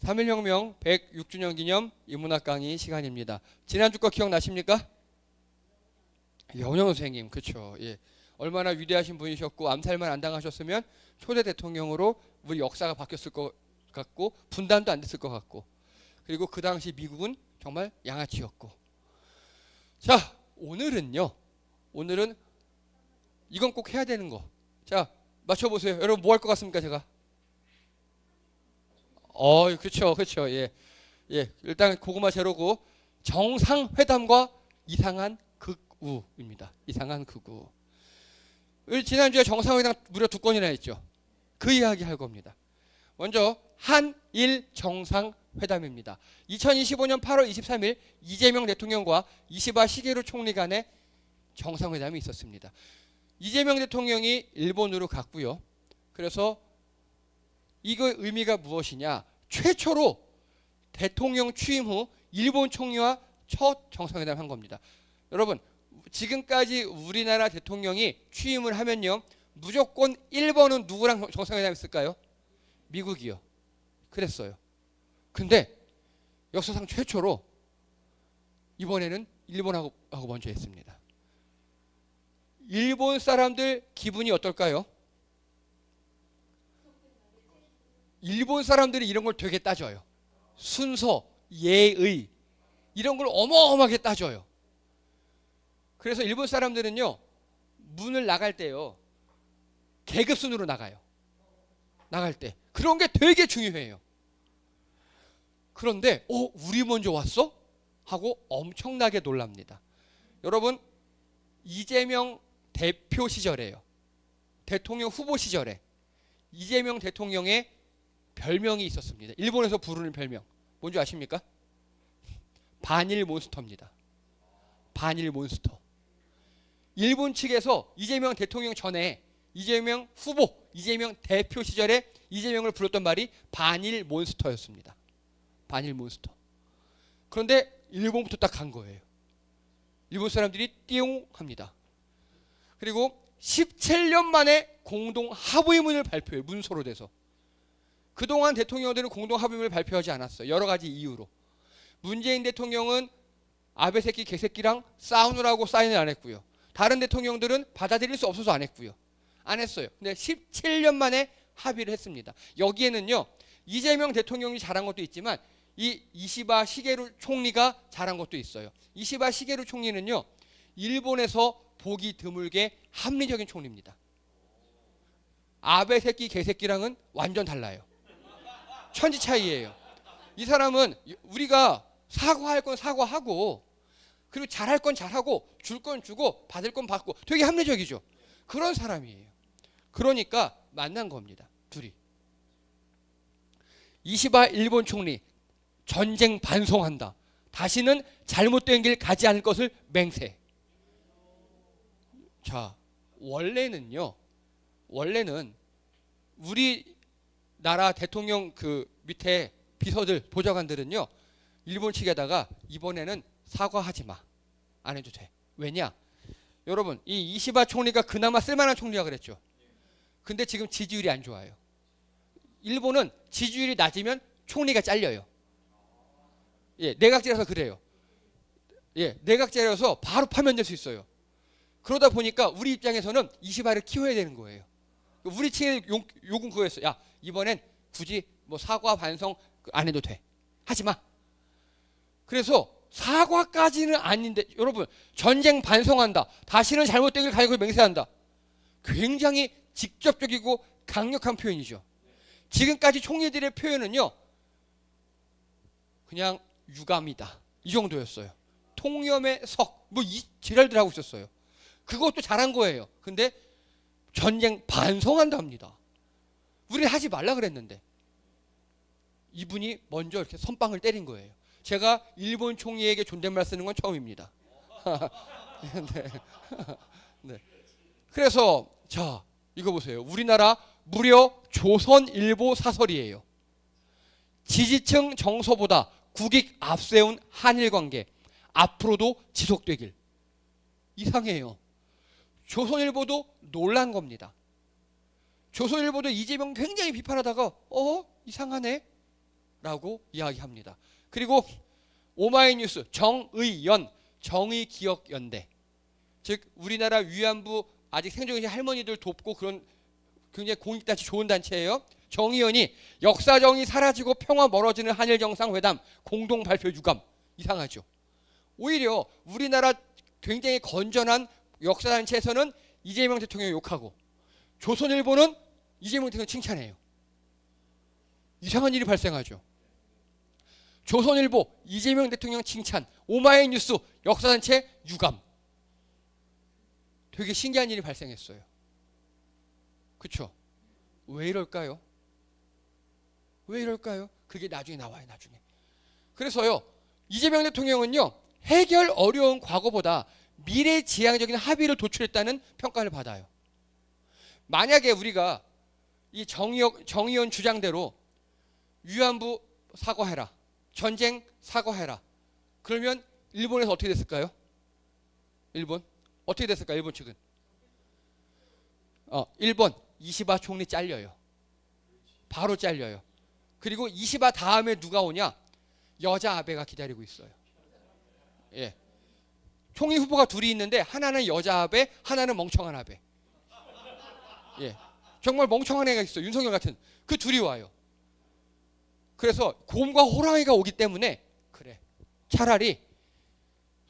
3.1혁명 106주년 기념 인문학 강의 시간입니다. 지난주 거 기억나십니까? 영영 선생님, 그렇죠. 예. 얼마나 위대하신 분이셨고 암살만 안 당하셨으면 초대 대통령으로 우리 역사가 바뀌었을 것 같고 분단도 안 됐을 것 같고, 그리고 그 당시 미국은 정말 양아치였고. 자, 오늘은 이건 꼭 해야 되는 거. 자, 맞춰보세요. 여러분 뭐 할 것 같습니까, 제가? 그렇죠. 예. 일단 고구마 제로고 정상회담과 이상한 극우입니다. 이상한 극우. 지난주에 정상회담 무려 2건이나 했죠. 그 이야기 할 겁니다. 먼저 한일 정상회담입니다. 2025년 8월 23일 이재명 대통령과 이시바 시게루 총리 간의 정상회담이 있었습니다. 이재명 대통령이 일본으로 갔고요. 그래서 이거 의미가 무엇이냐? 최초로 대통령 취임 후 일본 총리와 첫 정상회담을 한 겁니다. 여러분, 지금까지 우리나라 대통령이 취임을 하면요, 무조건 1번은 누구랑 정상회담 했을까요? 미국이요. 그랬어요. 근데 역사상 최초로 이번에는 일본하고 먼저 했습니다. 일본 사람들 기분이 어떨까요? 일본 사람들이 이런 걸 되게 따져요. 순서, 예의 이런 걸 어마어마하게 따져요. 그래서 일본 사람들은요, 문을 나갈 때요, 계급순으로 나가요. 나갈 때 그런 게 되게 중요해요. 그런데 우리 먼저 왔어? 하고 엄청나게 놀랍니다. 여러분, 이재명 대표 시절에요, 대통령 후보 시절에 이재명 대통령의 별명이 있었습니다. 일본에서 부르는 별명 뭔지 아십니까? 반일 몬스터입니다. 반일 몬스터. 일본 측에서 이재명 대통령 전에 이재명 후보, 이재명 대표 시절에 이재명을 불렀던 말이 반일 몬스터였습니다. 반일 몬스터. 그런데 일본부터 딱 간 거예요. 일본 사람들이 띠용 합니다. 그리고 17년 만에 공동 합의문을 발표해요. 문서로 돼서. 그동안 대통령들은 공동 합의문을 발표하지 않았어요. 여러 가지 이유로. 문재인 대통령은 아베 새끼 개새끼랑 싸우느라고 사인을 안 했고요. 다른 대통령들은 받아들일 수 없어서 안 했고요. 안 했어요. 근데 17년 만에 합의를 했습니다. 여기에는요, 이재명 대통령이 잘한 것도 있지만 이 이시바 시게루 총리가 잘한 것도 있어요. 이시바 시게루 총리는요, 일본에서 보기 드물게 합리적인 총리입니다. 아베 새끼 개새끼랑은 완전 달라요. 천지 차이예요. 이 사람은 우리가 사과할 건 사과하고, 그리고 잘할 건 잘하고, 줄 건 주고, 받을 건 받고, 되게 합리적이죠. 그런 사람이에요. 그러니까 만난 겁니다, 둘이. 이시바 일본 총리, 전쟁 반성한다. 다시는 잘못된 길 가지 않을 것을 맹세. 자, 원래는 우리나라 대통령 그 밑에 비서들, 보좌관들은요, 일본 측에다가 이번에는 사과하지 마, 안 해도 돼. 왜냐? 여러분, 이 이시바 총리가 그나마 쓸만한 총리라 그랬죠. 근데 지금 지지율이 안 좋아요. 일본은 지지율이 낮으면 총리가 잘려요. 예, 내각제라서 그래요. 예, 내각제라서 바로 파면될 수 있어요. 그러다 보니까 우리 입장에서는 이시바를 키워야 되는 거예요. 우리 측의 요구는 그거였어요. 야, 이번엔 굳이 뭐 사과 반성 안 해도 돼. 하지 마. 그래서 사과까지는 아닌데, 여러분, 전쟁 반성한다. 다시는 잘못된 길 가지 않을 것을 맹세한다. 굉장히 직접적이고 강력한 표현이죠. 지금까지 총리들의 표현은요, 그냥 유감이다, 이 정도였어요. 통념의 석, 뭐 이 지랄들 하고 있었어요. 그것도 잘한 거예요. 근데 전쟁 반성한다 합니다. 우리는 하지 말라 그랬는데 이분이 먼저 이렇게 선빵을 때린 거예요. 제가 일본 총리에게 존댓말 쓰는 건 처음입니다. 네. 네. 그래서 자, 이거 보세요. 우리나라 무려 조선일보 사설이에요. 지지층 정서보다 국익 앞세운 한일관계 앞으로도 지속되길. 이상해요. 조선일보도 놀란 겁니다. 조선일보도 이재명 굉장히 비판하다가 이상하네 라고 이야기합니다. 그리고 오마이뉴스 정의연 정의기억연대, 즉 우리나라 위안부 아직 생존 계신 할머니들 돕고 그런 굉장히 공익단체 좋은 단체예요. 정의연이 역사정이 사라지고 평화 멀어지는 한일 정상회담 공동 발표 유감. 이상하죠. 오히려 우리나라 굉장히 건전한 역사단체에서는 이재명 대통령 욕하고 조선일보는 이재명 대통령 칭찬해요. 이상한 일이 발생하죠. 조선일보 이재명 대통령 칭찬, 오마이뉴스 역사단체 유감. 되게 신기한 일이 발생했어요. 그렇죠? 왜 이럴까요? 왜 이럴까요? 그게 나중에 나와요. 나중에. 그래서요, 이재명 대통령은요, 해결 어려운 과거보다 미래지향적인 합의를 도출했다는 평가를 받아요. 만약에 우리가 이 정의연 주장대로 위안부 사과해라, 전쟁 사과해라, 그러면 일본에서 어떻게 됐을까요? 일본 어떻게 됐을까요? 일본 측은 일본 이시바 총리 잘려요. 바로 잘려요. 그리고 이시바 다음에 누가 오냐? 여자 아베가 기다리고 있어요. 예. 총리 후보가 둘이 있는데 하나는 여자 아베, 하나는 멍청한 아베. 예. 정말 멍청한 애가 있어요. 윤석열 같은. 그 둘이 와요. 그래서 곰과 호랑이가 오기 때문에 그래, 차라리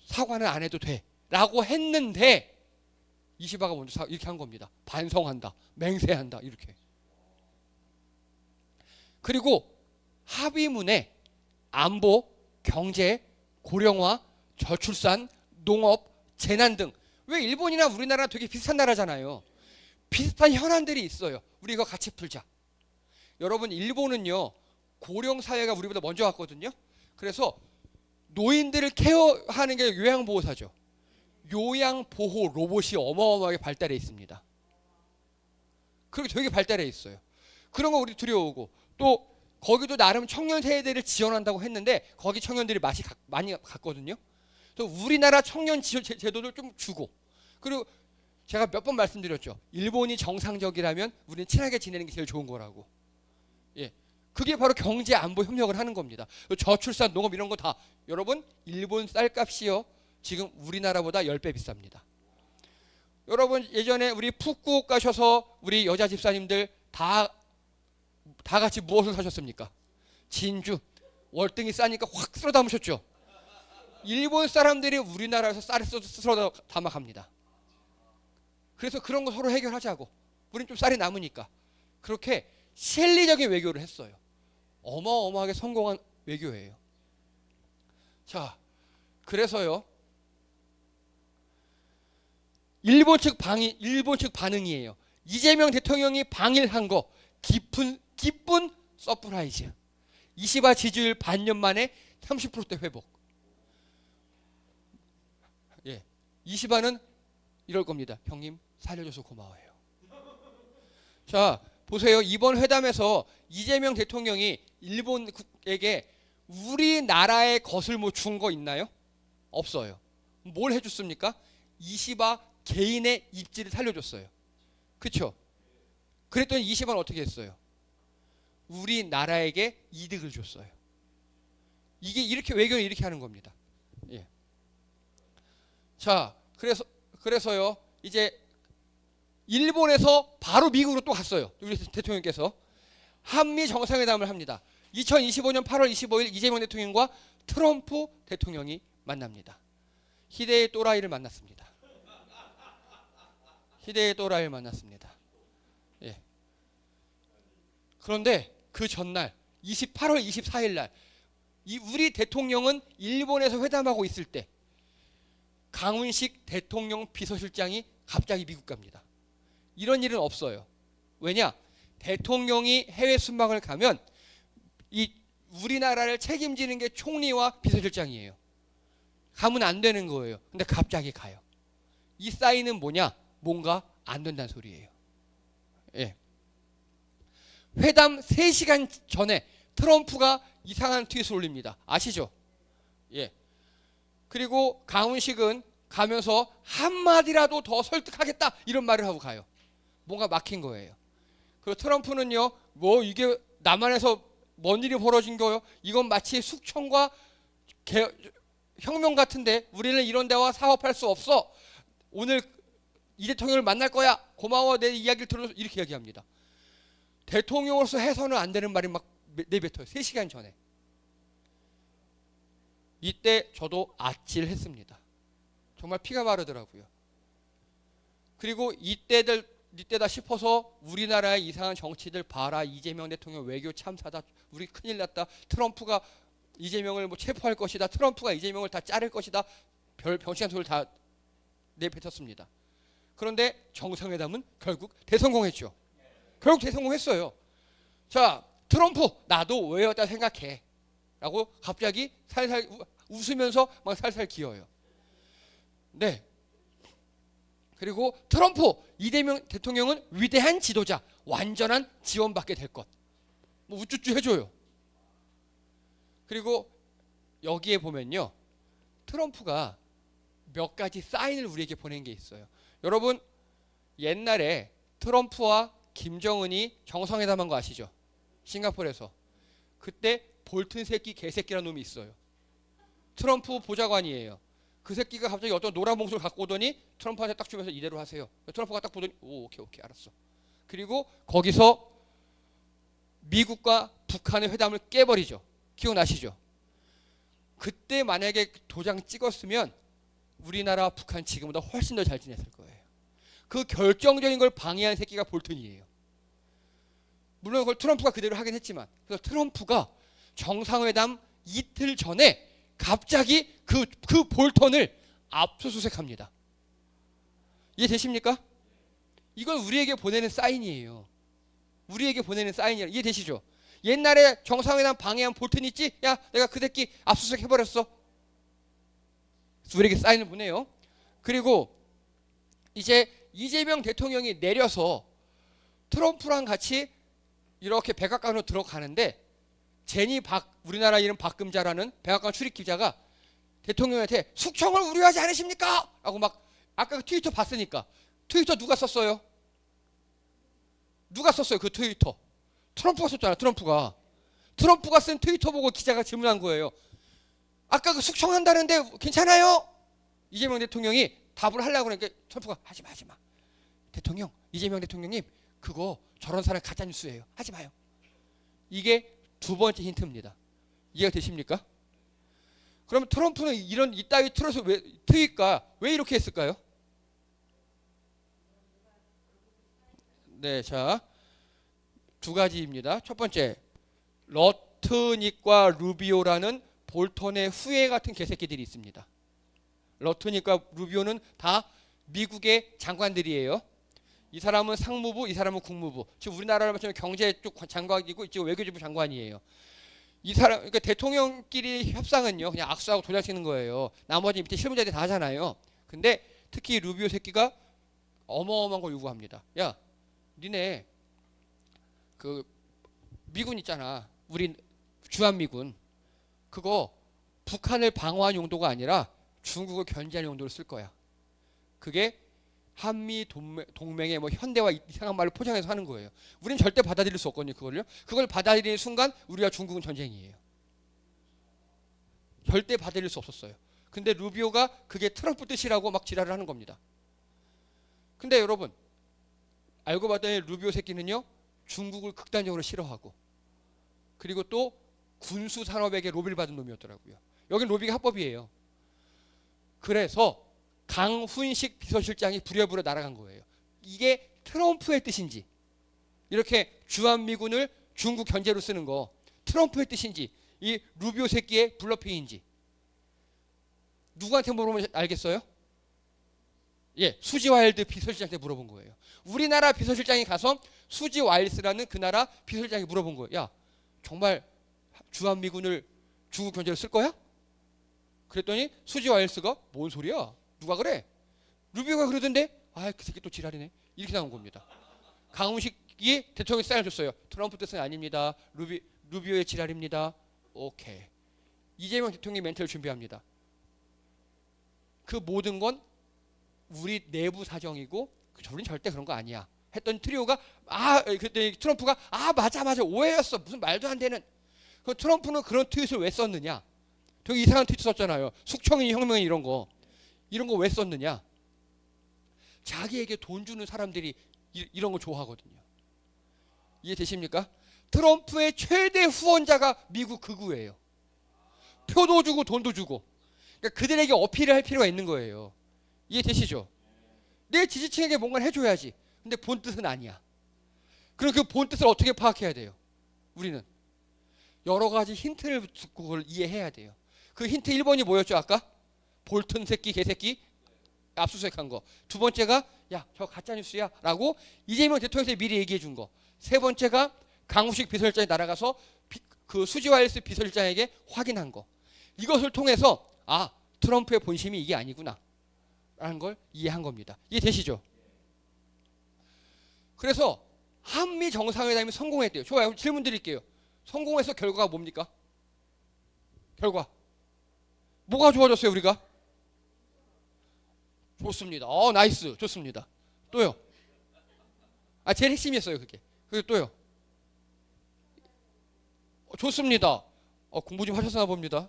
사과는 안 해도 돼 라고 했는데 이시바가 먼저 이렇게 한 겁니다. 반성한다, 맹세한다, 이렇게. 그리고 합의문에 안보, 경제, 고령화, 저출산, 농업, 재난 등, 왜 일본이나 우리나라 되게 비슷한 나라잖아요. 비슷한 현안들이 있어요. 우리 이거 같이 풀자. 여러분, 일본은요, 고령 사회가 우리보다 먼저 왔거든요. 그래서 노인들을 케어하는 게 요양보호사죠. 요양보호 로봇이 어마어마하게 발달해 있습니다. 그리고 되게 발달해 있어요. 그런 거 우리 두려워오고, 또 거기도 나름 청년 세대를 지원한다고 했는데 거기 청년들이 많이 갔거든요. 또 우리나라 청년 지원 제도를 좀 주고, 그리고 제가 몇 번 말씀드렸죠. 일본이 정상적이라면 우리는 친하게 지내는 게 제일 좋은 거라고. 예, 그게 바로 경제 안보 협력을 하는 겁니다. 저출산, 농업 이런 거 다, 여러분, 일본 쌀값이요, 지금 우리나라보다 10배 비쌉니다. 여러분, 예전에 우리 푸꾸옥 가셔서 우리 여자 집사님들 다 같이 무엇을 사셨습니까? 진주. 월등히 싸니까 확 쓸어 담으셨죠. 일본 사람들이 우리나라에서 쌀을 쓸어 담아 갑니다. 그래서 그런 거 서로 해결하자고. 우린 좀 쌀이 남으니까. 그렇게 실리적인 외교를 했어요. 어마어마하게 성공한 외교예요. 자, 그래서요, 일본 측 반응이에요. 이재명 대통령이 방일한 거 기쁜 서프라이즈. 이시바 지지율 반년 만에 30%대 회복. 예, 이시바는 이럴 겁니다. 형님 살려줘서 고마워요. 자, 보세요. 이번 회담에서 이재명 대통령이 일본에게 우리나라의 것을 뭐 준 거 있나요? 없어요. 뭘 해줬습니까? 이시바 개인의 입지를 살려줬어요. 그렇죠? 그랬더니 이시바는 어떻게 했어요? 우리나라에게 이득을 줬어요. 이게 이렇게 외교는 이렇게 하는 겁니다. 예. 자, 그래서요, 이제 일본에서 바로 미국으로 또 갔어요. 우리 대통령께서 한미 정상회담을 합니다. 2025년 8월 25일 이재명 대통령과 트럼프 대통령이 만납니다. 희대의 또라이를 만났습니다. 희대의 또라이를 만났습니다. 예. 그런데 그 전날 8월 24일 날 우리 대통령은 일본에서 회담하고 있을 때 강훈식 대통령 비서실장이 갑자기 미국 갑니다. 이런 일은 없어요. 왜냐? 대통령이 해외 순방을 가면 이 우리나라를 책임지는 게 총리와 비서실장이에요. 가면 안 되는 거예요. 근데 갑자기 가요. 이 사인은 뭐냐? 뭔가 안 된다는 소리예요. 예. 회담 3시간 전에 트럼프가 이상한 트윗을 올립니다. 아시죠? 예. 그리고 강훈식은 가면서 한마디라도 더 설득하겠다 이런 말을 하고 가요. 뭔가 막힌 거예요. 그리고 트럼프는요, 뭐 이게 남한에서 뭔 일이 벌어진 거요? 이건 마치 숙청과 혁명 같은데 우리는 이런 데와 사업할 수 없어. 오늘 이 대통령을 만날 거야. 고마워 내 이야기를 들어서 이렇게 이야기합니다. 대통령으로서 해서는 안 되는 말이 막 내뱉어요. 3시간 전에. 이때 저도 아찔했습니다. 정말 피가 마르더라고요. 그리고 이때다 싶어서 우리나라의 이상한 정치들 봐라. 이재명 대통령 외교 참사다. 우리 큰일 났다. 트럼프가 이재명을 뭐 체포할 것이다. 트럼프가 이재명을 다 자를 것이다. 병치한 소리를 다 내뱉었습니다. 그런데 정상회담은 결국 대성공했죠. 결국 대성공했어요. 자, 트럼프 나도 외였다 생각해. 라고 갑자기 살살 웃으면서 막 살살 기어요. 네. 그리고 트럼프 이재명 대통령은 위대한 지도자, 완전한 지원받게 될 것. 뭐 우쭈쭈 해줘요. 그리고 여기에 보면요, 트럼프가 몇 가지 사인을 우리에게 보낸 게 있어요. 여러분 옛날에 트럼프와 김정은이 정상회담한 거 아시죠? 싱가포르에서. 그때 볼튼 새끼 개새끼라는 놈이 있어요. 트럼프 보좌관이에요. 그 새끼가 갑자기 어떤 노란 봉투를 갖고 오더니 트럼프한테 딱 주면서 이대로 하세요. 트럼프가 딱 보더니 오케이 알았어. 그리고 거기서 미국과 북한의 회담을 깨버리죠. 기억나시죠? 그때 만약에 도장 찍었으면 우리나라 북한 지금보다 훨씬 더 잘 지냈을 거예요. 그 결정적인 걸 방해한 새끼가 볼튼이에요. 물론 그걸 트럼프가 그대로 하긴 했지만, 그래서 트럼프가 정상회담 이틀 전에 갑자기 그 볼턴을 압수수색합니다. 이해되십니까? 이건 우리에게 보내는 사인이에요. 우리에게 보내는 사인이에요. 이해되시죠? 옛날에 정상회담 방해한 볼튼 있지? 야, 내가 그 새끼 압수수색 해버렸어. 우리에게 사인을 보내요. 그리고 이제 이재명 대통령이 내려서 트럼프랑 같이 이렇게 백악관으로 들어가는데, 우리나라 이름 박금자라는 백악관 출입 기자가 대통령한테 숙청을 우려하지 않으십니까? 라고 막, 아까 그 트위터 봤으니까. 트위터 누가 썼어요? 누가 썼어요? 그 트위터. 트럼프가 썼잖아. 트럼프가 쓴 트위터 보고 기자가 질문한 거예요. 아까 그 숙청한다는데 괜찮아요? 이재명 대통령이 답을 하려고 그러니까 트럼프가 하지 마. 대통령, 이재명 대통령님, 그거 저런 사람 가짜 뉴스예요. 하지 마요. 이게 두 번째 힌트입니다. 이해가 되십니까? 그러면 트럼프는 이따위 트윗과 왜 이렇게 했을까요? 네, 자, 두 가지입니다. 첫 번째, 러트닉과 루비오라는 볼턴의 후예 같은 개새끼들이 있습니다. 러트닉과 루비오는 다 미국의 장관들이에요. 이 사람은 상무부, 이 사람은 국무부. 지금 우리나라로 말하면 경제 쪽 장관이고 지금 외교부 장관이에요. 이 사람, 그러니까 대통령끼리 협상은요, 그냥 악수하고 도장 찍는 거예요. 나머지 밑에 실무자들이 다 하잖아요. 근데 특히 루비오 새끼가 어마어마한 걸 요구합니다. 야, 니네 그 미군 있잖아. 우리 주한미군. 그거 북한을 방어한 용도가 아니라 중국을 견제하는 용도로 쓸 거야. 그게 한미 동맹의 뭐 현대화 이상한 말을 포장해서 하는 거예요. 우리는 절대 받아들일 수 없거든요. 그걸 받아들이는 순간 우리와 중국은 전쟁이에요. 절대 받아들일 수 없었어요. 근데 루비오가 그게 트럼프 뜻이라고 막 지랄을 하는 겁니다. 근데 여러분 알고 봤더니 루비오 새끼는요, 중국을 극단적으로 싫어하고, 그리고 또 군수 산업에게 로비를 받은 놈이었더라고요. 여긴 로비가 합법이에요. 그래서 강훈식 비서실장이 부랴부랴 날아간 거예요. 이게 트럼프의 뜻인지, 이렇게 주한미군을 중국 견제로 쓰는 거 트럼프의 뜻인지, 이 루비오 새끼의 블러핑인지 누구한테 물어보면 알겠어요? 예, 수지 와일드 비서실장한테 물어본 거예요. 우리나라 비서실장이 가서 수지 와일스라는 그 나라 비서실장이 물어본 거예요. 야, 정말 주한미군을 중국 견제로 쓸 거야? 그랬더니 수지 와일스가 뭔 소리야? 누가 그래? 루비오가 그러던데? 아, 그 새끼 또 지랄이네. 이렇게 나온 겁니다. 강훈식이 대통령이 사인을 줬어요. 트럼프 뜻은 아닙니다. 루비오의 지랄입니다. 오케이. 이재명 대통령이 멘트를 준비합니다. 그 모든 건 우리 내부 사정이고 저는 절대 그런 거 아니야. 했더니 트리오가 그랬더니 트럼프가 맞아 오해였어. 무슨 말도 안 되는. 그 트럼프는 그런 트윗을 왜 썼느냐? 되게 이상한 트윗 썼잖아요. 숙청이 혁명이 이런 거 왜 썼느냐? 자기에게 돈 주는 사람들이 이런 거 좋아하거든요. 이해되십니까? 트럼프의 최대 후원자가 미국 극우예요. 표도 주고 돈도 주고. 그러니까 그들에게 어필을 할 필요가 있는 거예요. 이해되시죠? 내 지지층에게 뭔가를 해줘야지. 근데 본 뜻은 아니야. 그럼 그 본 뜻을 어떻게 파악해야 돼요? 우리는 여러 가지 힌트를 듣고 그걸 이해해야 돼요. 그 힌트 1번이 뭐였죠 아까? 볼튼 새끼 개새끼 압수수색한 거. 두 번째가 야 저 가짜뉴스야 라고 이재명 대통령한테 미리 얘기해 준 거. 세 번째가 강우식 비서실장이 날아가서 그 수지와일스 비서실장에게 확인한 거. 이것을 통해서 아 트럼프의 본심이 이게 아니구나 라는 걸 이해한 겁니다. 이해되시죠? 그래서 한미 정상회담이 성공했대요. 좋아요. 질문 드릴게요. 성공해서 결과가 뭡니까? 결과 뭐가 좋아졌어요 우리가? 좋습니다. 나이스. 좋습니다. 또요? 제일 핵심이었어요 그게. 그리고 또요? 좋습니다. 공부 좀 하셨나 봅니다.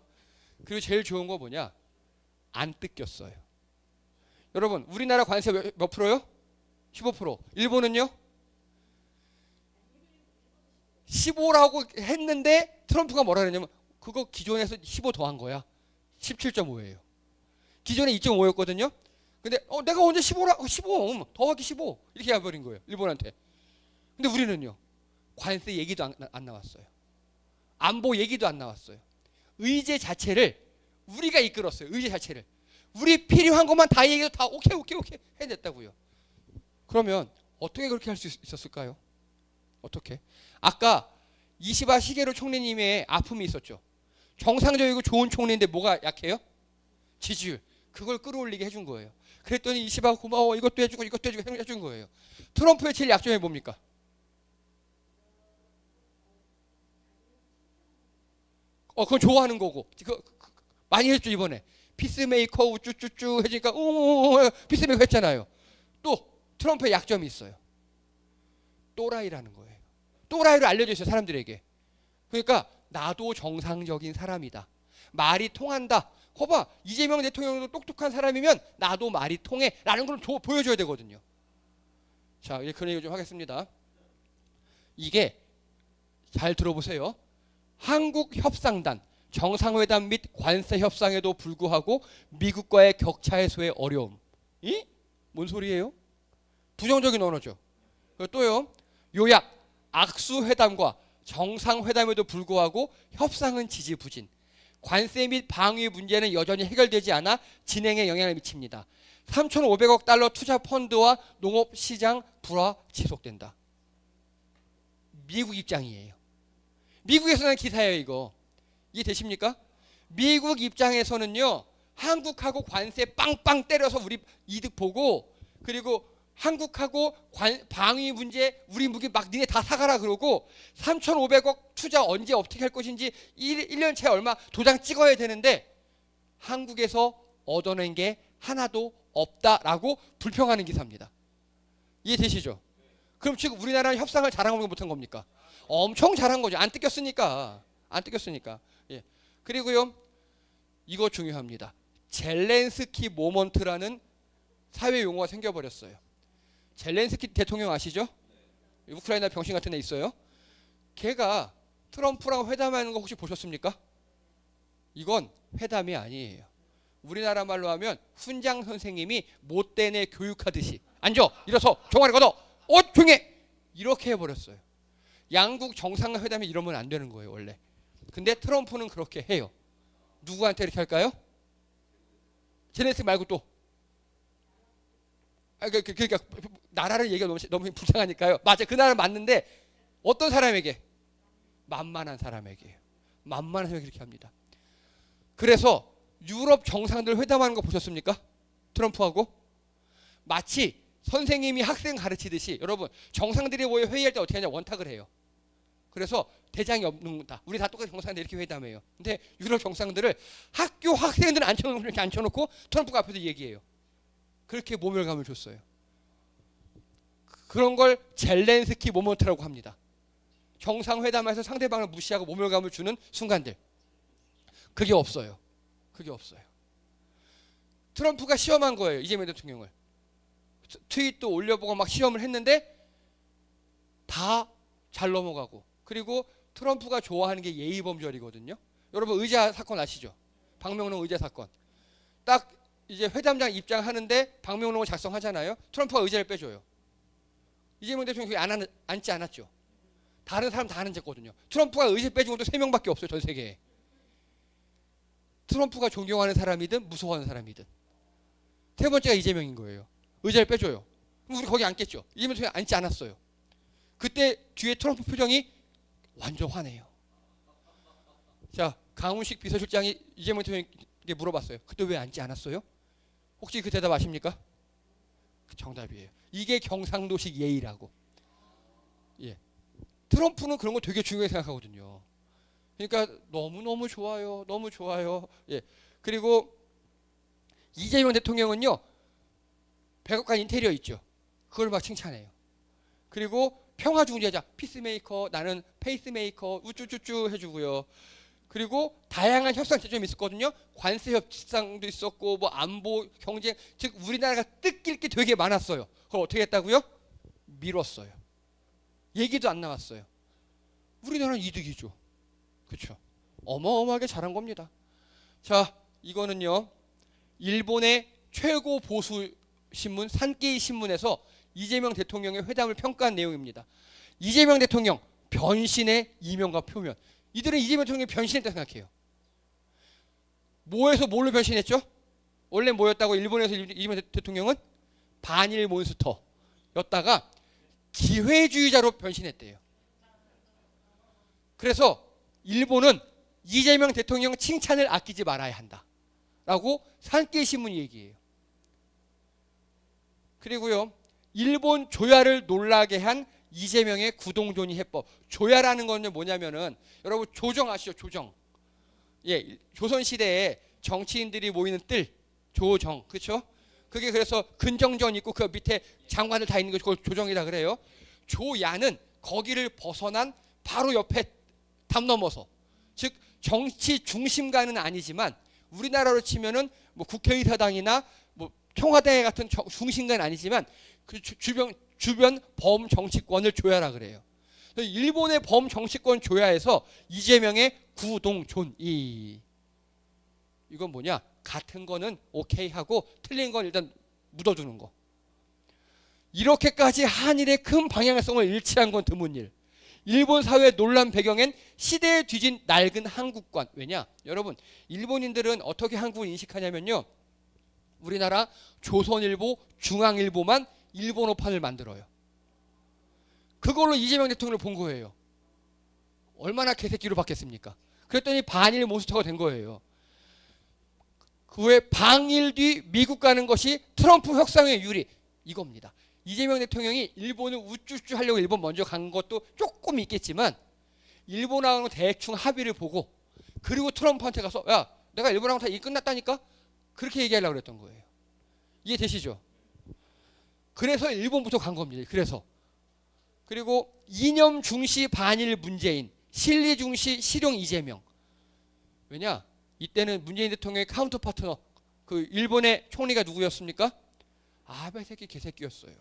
그리고 제일 좋은 거 뭐냐? 안 뜯겼어요. 여러분 우리나라 관세 몇 프로요? 15%. 일본은요? 15라고 했는데 트럼프가 뭐라 그랬냐면 그거 기존에서 15 더한 거야. 17.5예요. 기존에 2.5였거든요. 근데 내가 언제 15 더하기 15 이렇게 해버린 거예요. 일본한테. 근데 우리는요. 관세 얘기도 안 나왔어요. 안보 얘기도 안 나왔어요. 의제 자체를 우리가 이끌었어요. 의제 자체를. 우리 필요한 것만 다 얘기해서 다 오케이 해냈다고요. 그러면 어떻게 그렇게 할 수 있었을까요? 어떻게? 아까 이시바 시게루 총리님의 아픔이 있었죠. 정상적이고 좋은 총리인데 뭐가 약해요? 지지율. 그걸 끌어올리게 해준 거예요. 그랬더니 이시바 고마워 이것도 해주고 해준 거예요. 트럼프의 제일 약점이 뭡니까? 그건 좋아하는 거고 많이 했죠 이번에. 피스메이커 우쭈쭈쭈 해주니까 피스메이커 했잖아요. 또 트럼프의 약점이 있어요. 또라이라는 거예요. 또라이로 알려져 있어요 사람들에게. 그러니까 나도 정상적인 사람이다. 말이 통한다. 거봐 이재명 대통령도 똑똑한 사람이면 나도 말이 통해 라는 걸 보여줘야 되거든요. 자 이제 그런 얘기 좀 하겠습니다. 이게 잘 들어보세요. 한국협상단 정상회담 및 관세 협상에도 불구하고 미국과의 격차 해소의 어려움. 뭔 소리예요? 부정적인 언어죠. 또요. 요약 악수회담과 정상회담에도 불구하고 협상은 지지부진. 관세 및 방위 문제는 여전히 해결되지 않아 진행에 영향을 미칩니다. 3,500억 달러 투자 펀드와 농업시장 불화 지속된다. 미국 입장이에요. 미국에서 난 기사예요 이거. 이해되십니까? 미국 입장에서는요. 한국하고 관세 빵빵 때려서 우리 이득 보고 그리고 한국하고 방위 문제 우리 무기 막 니네 다 사가라 그러고 3,500억 투자 언제 어떻게 할 것인지 1년 채 얼마 도장 찍어야 되는데 한국에서 얻어낸 게 하나도 없다라고 불평하는 기사입니다. 이해되시죠? 그럼 지금 우리나라는 협상을 잘하고 못한 겁니까? 엄청 잘한 거죠. 안 뜯겼으니까. 예. 그리고요. 이거 중요합니다. 젤렌스키 모먼트라는 사회 용어가 생겨버렸어요. 젤렌스키 대통령 아시죠? 우크라이나 병신 같은 애 있어요. 걔가 트럼프랑 회담하는 거 혹시 보셨습니까? 이건 회담이 아니에요. 우리나라 말로 하면 훈장 선생님이 못된 애 교육하듯이 앉아 일어서 종아리 걷어 조용해 이렇게 해버렸어요. 양국 정상회담이 이러면 안 되는 거예요 원래. 근데 트럼프는 그렇게 해요. 누구한테 이렇게 할까요? 젤렌스키 말고 또 그러니까 나라를 얘기가 너무 불쌍하니까요. 맞아 그 나라 맞는데 어떤 사람에게? 만만한 사람에게 그렇게 합니다. 그래서 유럽 정상들 회담하는 거 보셨습니까? 트럼프하고 마치 선생님이 학생 가르치듯이 여러분 정상들이 모여 회의할 때 어떻게 하냐 원탁을 해요. 그래서 대장이 없는다. 우리 다 똑같이 정상들 이렇게 회담해요. 근데 유럽 정상들을 학교 학생들은 앉혀놓고 트럼프가 앞에서 얘기해요. 그렇게 모멸감을 줬어요. 그런 걸 젤렌스키 모먼트라고 합니다. 정상회담에서 상대방을 무시하고 모멸감을 주는 순간들. 그게 없어요. 그게 없어요. 트럼프가 시험한 거예요. 이재명 대통령을. 트윗도 올려보고 막 시험을 했는데 다 잘 넘어가고. 그리고 트럼프가 좋아하는 게 예의범절이거든요. 여러분 의자 사건 아시죠? 박명록 의자 사건. 딱 이제 회담장 입장하는데 박명록을 작성하잖아요. 트럼프가 의자를 빼줘요. 이재명 대통령이 거기 앉지 않았죠. 다른 사람 다 앉았거든요. 트럼프가 의자 빼준 것도 3명밖에 없어요. 전 세계에. 트럼프가 존경하는 사람이든 무서워하는 사람이든. 세 번째가 이재명인 거예요. 의자를 빼줘요. 그럼 우리 거기 앉겠죠. 이재명 대통령이 앉지 않았어요. 그때 뒤에 트럼프 표정이 완전 화내요. 자, 강훈식 비서실장이 이재명 대통령에게 물어봤어요. 그때 왜 앉지 않았어요? 혹시 그 대답 아십니까? 정답이에요. 이게 경상도식 예의라고. 예. 트럼프는 그런 거 되게 중요하게 생각하거든요. 그러니까 너무너무 좋아요. 너무 좋아요. 예. 그리고 이재명 대통령은요. 백악관 인테리어 있죠. 그걸 막 칭찬해요. 그리고 평화중재자, 피스메이커, 나는 페이스메이커, 우쭈쭈쭈 해주고요. 그리고 다양한 협상 제점이 있었거든요. 관세 협상도 있었고, 뭐 안보, 경쟁, 즉 우리나라가 뜯길 게 되게 많았어요. 그걸 어떻게 했다고요? 미뤘어요. 얘기도 안 나왔어요. 우리나라는 이득이죠. 그렇죠? 어마어마하게 잘한 겁니다. 자, 이거는요. 일본의 최고 보수 신문 산케이 신문에서 이재명 대통령의 회담을 평가한 내용입니다. 이재명 대통령 변신의 이면과 표면. 이들은 이재명 대통령이 변신했다고 생각해요. 뭐에서 뭘로 변신했죠? 원래 뭐였다고 일본에서 이재명 대통령은 반일 몬스터였다가 기회주의자로 변신했대요. 그래서 일본은 이재명 대통령 칭찬을 아끼지 말아야 한다라고 산케이 신문이 얘기해요. 그리고요. 일본 조야를 놀라게 한 이재명의 구동존이 해법. 조야라는 건 뭐냐면은 여러분 조정 아시죠? 조정. 예, 조선 시대에 정치인들이 모이는 뜰 조정. 그렇죠? 그게 그래서 근정전 있고 그 밑에 장관들 다 있는 거 그걸 조정이라 그래요. 조야는 거기를 벗어난 바로 옆에 담 넘어서 즉 정치 중심가는 아니지만 우리나라로 치면은 뭐 국회의사당이나 뭐 청와대 같은 중심가는 아니지만 그 주변 범정치권을 조야라 그래요. 일본의 범정치권 조야에서 이재명의 구동존이 이건 뭐냐? 같은 거는 오케이 하고 틀린 건 일단 묻어두는 거. 이렇게까지 한일의 큰 방향성을 일치한 건 드문 일. 일본 사회 논란 배경엔 시대에 뒤진 낡은 한국관. 왜냐? 여러분 일본인들은 어떻게 한국을 인식하냐면요. 우리나라 조선일보, 중앙일보만 일본어판을 만들어요. 그걸로 이재명 대통령을 본 거예요. 얼마나 개새끼로 바뀌었습니까? 그랬더니 반일 몬스터가 된 거예요. 그 후에 방일 뒤 미국 가는 것이 트럼프 협상의 유리. 이겁니다. 이재명 대통령이 일본을 우쭈쭈 하려고 일본 먼저 간 것도 조금 있겠지만 일본하고는 대충 합의를 보고 그리고 트럼프한테 가서 야 내가 일본하고 다 일 끝났다니까? 그렇게 얘기하려고 그랬던 거예요. 이해되시죠? 그래서 일본부터 간 겁니다. 그래서 그리고 이념 중시 반일 문재인, 실리 중시 실용 이재명. 왜냐? 이때는 문재인 대통령의 카운터 파트너 그 일본의 총리가 누구였습니까? 아베 새끼 개새끼였어요.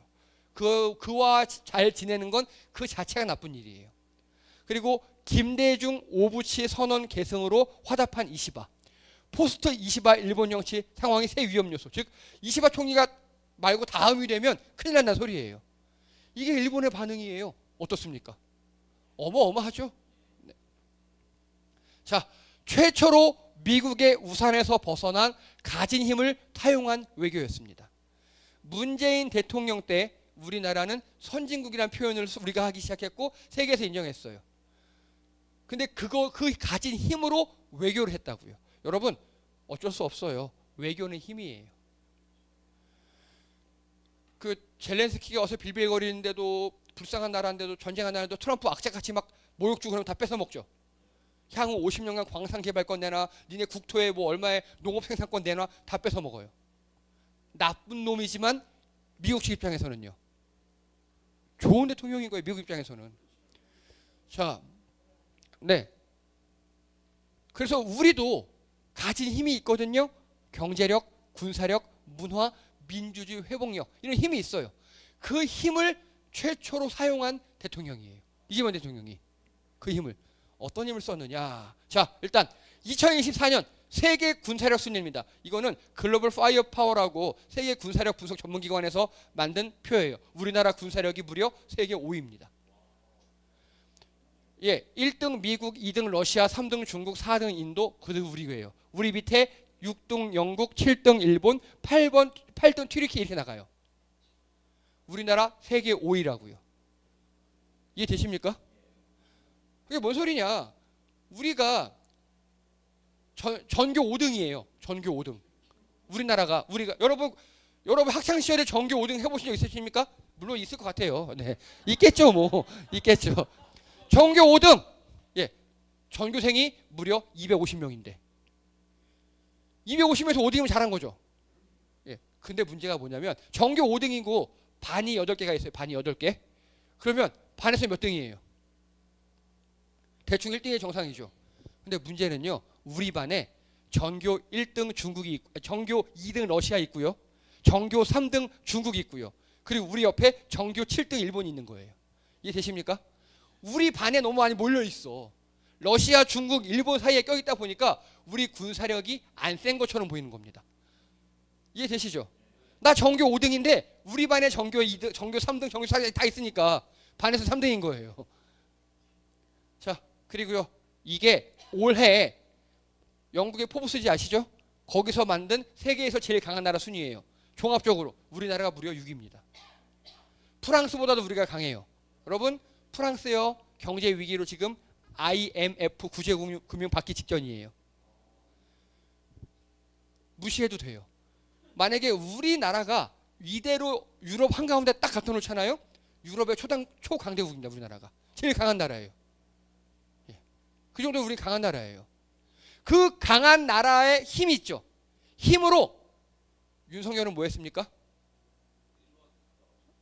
그와 잘 지내는 건 그 자체가 나쁜 일이에요. 그리고 김대중 오부치 선언 계승으로 화답한 이시바. 포스트 이시바 일본 정치 상황이 새 위험 요소. 즉 이시바 총리가 말고 다음이 되면 큰일 난다는 소리예요. 이게 일본의 반응이에요. 어떻습니까? 어마어마하죠. 네. 자, 최초로 미국의 우산에서 벗어난 가진 힘을 타용한 외교였습니다. 문재인 대통령 때 우리나라는 선진국이라는 표현을 우리가 하기 시작했고 세계에서 인정했어요. 근데 그 가진 힘으로 외교를 했다고요. 여러분 어쩔 수 없어요. 외교는 힘이에요. 그 젤렌스키가 어서 빌빌거리는데도 불쌍한 나라인데도 전쟁한 나라인데도 트럼프 악착같이 막 모욕 주고 그러면 다 뺏어 먹죠. 향후 50년간 광산 개발권 내놔, 니네 국토에 뭐 얼마의 농업 생산권 내놔, 다 뺏어 먹어요. 나쁜 놈이지만 미국 측 입장에서는요. 좋은 대통령인 거예요. 미국 입장에서는. 자, 네. 그래서 우리도 가진 힘이 있거든요. 경제력, 군사력, 문화, 민주주의 회복력 이런 힘이 있어요. 그 힘을 최초로 사용한 대통령이에요. 이재명 대통령이. 그 힘을 어떤 힘을 썼느냐. 자, 일단 2024년 세계 군사력 순위입니다. 이거는 글로벌 파이어 파워라고 세계 군사력 분석 전문기관에서 만든 표예요. 우리나라 군사력이 무려 세계 5위입니다. 예, 1등 미국, 2등 러시아, 3등 중국, 4등 인도, 그리고 우리예요. 우리 밑에 6등 영국, 7등 일본, 8등 튀르키 이렇게 나가요. 우리나라 세계 5위라고요. 이해되십니까? 그게 뭔 소리냐? 우리가 전교 5등이에요. 전교 5등. 우리가 여러분 학창 시절에 전교 5등 해보신 적 있으십니까? 물론 있을 것 같아요. 네, 있겠죠, 뭐 있겠죠. 전교 5등. 예, 전교생이 무려 250명인데 250명에서 5등이면 잘한 거죠. 예, 근데 문제가 뭐냐면 전교 5등이고 반이 8개가 있어요. 반이 8개. 그러면 반에서 몇 등이에요? 대충 1등이 정상이죠. 근데 문제는요. 우리 반에 전교 1등 중국이 전교 2등 러시아 있고요. 전교 3등 중국이 있고요. 그리고 우리 옆에 전교 7등 일본이 있는 거예요. 이해되십니까? 우리 반에 너무 많이 몰려 있어. 러시아, 중국, 일본 사이에 껴있다 보니까 우리 군사력이 안 센 것처럼 보이는 겁니다. 이해되시죠? 나 전교 5등인데 우리 반에 전교 2등, 전교 3등, 전교 4등 다 있으니까 반에서 3등인 거예요. 자, 그리고요. 이게 올해 영국의 포브스지 아시죠? 거기서 만든 세계에서 제일 강한 나라 순위예요. 종합적으로 우리나라가 무려 6위입니다. 프랑스보다도 우리가 강해요. 여러분, 프랑스요. 경제 위기로 지금 IMF 구제금융 받기 직전이에요. 무시해도 돼요. 만약에 우리나라가 이대로 유럽 한가운데 딱 갖다 놓잖아요. 유럽의 초강대국입니다. 우리나라가. 제일 강한 나라예요. 예. 그 정도로 우리 강한 나라예요. 그 강한 나라의 힘이 있죠. 힘으로 윤석열은 뭐 했습니까?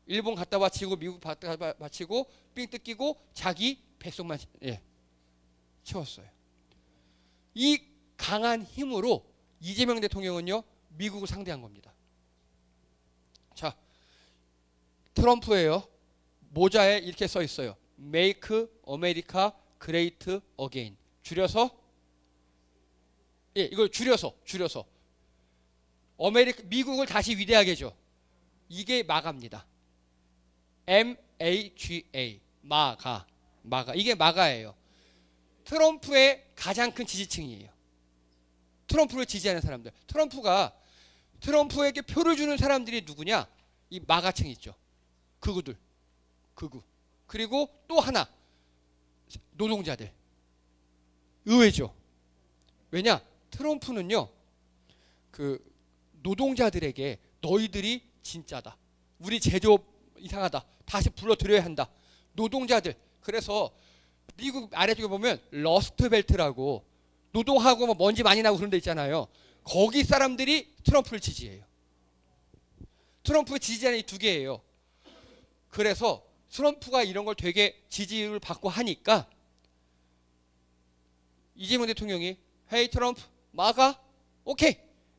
일본 갔다 바치고 미국 갔다 바치고 삥 뜯기고 자기 백성만 채웠어요. 이 강한 힘으로 이재명 대통령은요. 미국을 상대한 겁니다. 자, 트럼프예요. 모자에 이렇게 써 있어요. Make America Great Again. 줄여서 이걸 줄여서 미국을 다시 위대하게 해줘. 이게 마가입니다. MAGA. 마가. 이게 마가예요. 트럼프의 가장 큰 지지층이에요. 트럼프를 지지하는 사람들. 트럼프에게 표를 주는 사람들이 누구냐? 이 마가층 있죠. 극우. 그리고 또 하나. 노동자들. 의외죠. 왜냐? 트럼프는요. 그 노동자들에게 너희들이 진짜다. 우리 제조업 이상하다. 다시 불러들여야 한다. 노동자들. 그래서 미국 아래쪽에 보면 러스트벨트라고 노동하고 뭐 먼지 많이 나고 그런 데 있잖아요. 거기 사람들이 트럼프를 지지해요. 트럼프의 지지자는 이 두 개예요. 그래서 트럼프가 이런 걸 되게 지지를 받고 하니까 이재명 대통령이 헤이 트럼프 마가 오케이